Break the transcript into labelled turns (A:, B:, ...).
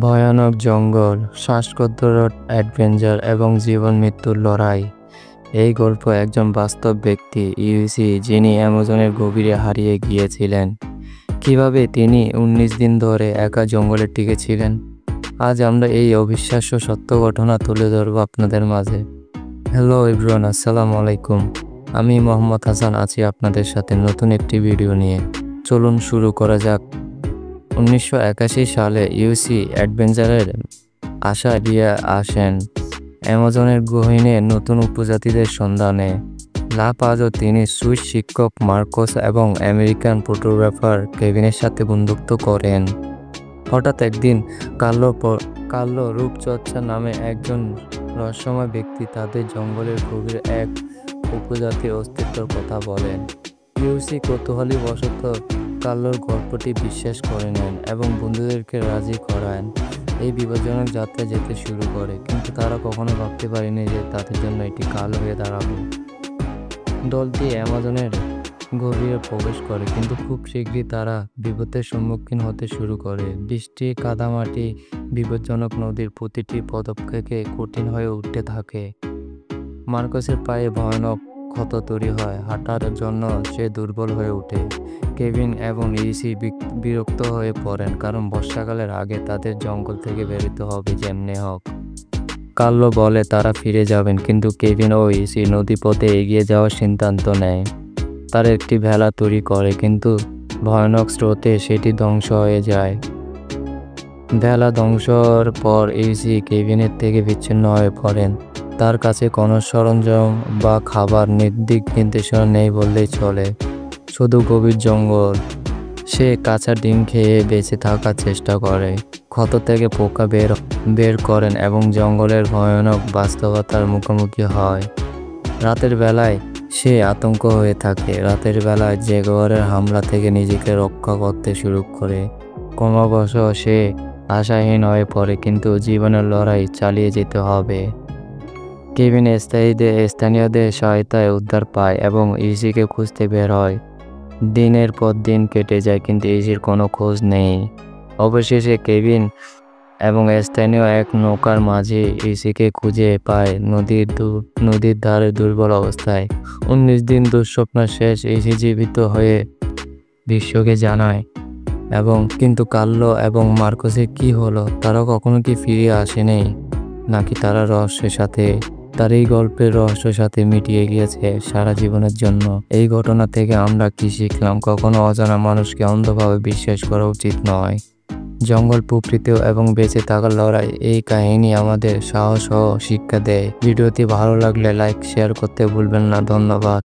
A: ভয়ানক জঙ্গল, শ্বাসকষ্ট অ্যাডভেঞ্চার এবং জীবন-মৃত্যুর লড়াই। এই গল্প একজন বাস্তব ব্যক্তি, ইউসি, যিনি অ্যামাজনের গভীরে হারিয়ে গিয়েছিলেন। কিভাবে তিনি ১৯ দিন ধরে একা জঙ্গলে টিকেছিলেন। আজ আমরা এই অবিশ্বাস্য সত্য ঘটনা তুলে ধরব আপনাদের মাঝে। হ্যালো এভরিওয়ান, আসসালামু আলাইকুম। আমি মোহাম্মদ হাসান আছি আপনাদের সাথে নতুন একটি ভিডিও নিয়ে। চলুন শুরু করা যাক। ১৯৮১ সালে ইউসি অ্যাডভেঞ্চারের আশা দিয়ে আসেন অ্যামাজনের গহীনে নতুন উপজাতিদের সন্ধানে। লাপাজও তিনি সুইস শিক্ষক মার্কোস এবং আমেরিকান ফটোগ্রাফার কেভিনের সাথে বন্ধুত্ব করেন। হঠাৎ একদিন কার্লো রূপচর্চা নামে একজন রহস্যময় ব্যক্তি তাদের জঙ্গলের গভীর এক উপজাতির অস্তিত্বের কথা বলেন। ইউসি কৌতূহলী বশত কার্লোর গল্পটি বিশ্বাস করে নেন এবং বন্ধুদেরকে রাজি করান এই বিপজ্জনক যাত্রা যেতে শুরু করে, কিন্তু তারা কখনো ভাবতে পারেনি যে তাদের জন্য এটি কাল হয়ে দাঁড়াবে। দলটি অ্যামাজনের গভীরে প্রবেশ করে, কিন্তু খুব শীঘ্রই তারা বিপদের সম্মুখীন হতে শুরু করে। বৃষ্টি, কাদামাটি, বিপজ্জনক নদীর প্রতিটি পদক্ষেপে কঠিন হয়ে উঠতে থাকে। মার্কোসের পায়ে ভয়ানক ক্ষত তৈরি হয়, হাঁটার জন্য সে দুর্বল হয়ে ওঠে। কেভিন এবং ইউসি বিরক্ত হয়ে পড়েন, কারণ বর্ষাকালের আগে তাদের জঙ্গল থেকে বেরোতে হবে যেমনি হোক। কার্লো বলে তারা ফিরে যাবেন, কিন্তু কেভিন ও ইউসি নদীপথে এগিয়ে যাওয়ার সিদ্ধান্ত নেয়। তারা একটি ভেলা তৈরি করে, কিন্তু ভয়ানক স্রোতে সেটি ধ্বংস হয়ে যায়। ভেলা ধ্বংসর পর ইউসি কেভিনের থেকে বিচ্ছিন্ন হয়ে পড়েন। তার কাছে কোনো সরঞ্জাম বা খাবার দিক নির্দেশনা নেই বললেই চলে, শুধু গভীর জঙ্গল। সে কাঁচা ডিম খেয়ে বেঁচে থাকার চেষ্টা করে, ক্ষত থেকে পোকা বের করেন এবং জঙ্গলের ভয়ানক বাস্তবতার মুখোমুখি হয়। রাতের বেলায় সে আতঙ্ক হয়ে থাকে। রাতের বেলায় জেগুয়ারের হামলা থেকে নিজেকে রক্ষা করতে শুরু করে। ক্রমশ সে আশাহীন হয়ে পড়ে, কিন্তু জীবনের লড়াই চালিয়ে যেতে হবে। কেভিন স্থানীয়দের সহায়তায় উদ্ধার পায় এবং ইউসিকে খুঁজতে বের হয়। দিনের পর দিন কেটে যায়, কিন্তু ইউসির কোনো খোঁজ নেই। অবশেষে কেভিন এবং স্থানীয় এক নৌকার মাঝে ইউসিকে খুঁজে পায় নদীর ধারে দুর্বল অবস্থায়। ১৯ দিন দুঃস্বপ্ন শেষ, ইউসি জীবিত হয়ে বিশ্বকে জানায়। কিন্তু কার্লো এবং মার্কোসের কি হলো? তারা কখনো কি ফিরে আসেনি, নাকি তারা এই গল্পের রহস্যের সাথে মিটিয়ে গিয়েছে সারা জীবনের জন্য? এই ঘটনা থেকে আমরা কি শিখলাম? কখনো অজানা মানুষকে অন্ধভাবে বিশ্বাস করা উচিত নয়। জঙ্গল, প্রকৃতি এবং বেঁচে থাকার লড়াই, এই কাহিনী আমাদের সাহস ও শিক্ষা দেয়। ভিডিওটি ভালো লাগলে লাইক, শেয়ার করতে ভুলবেন না। ধন্যবাদ।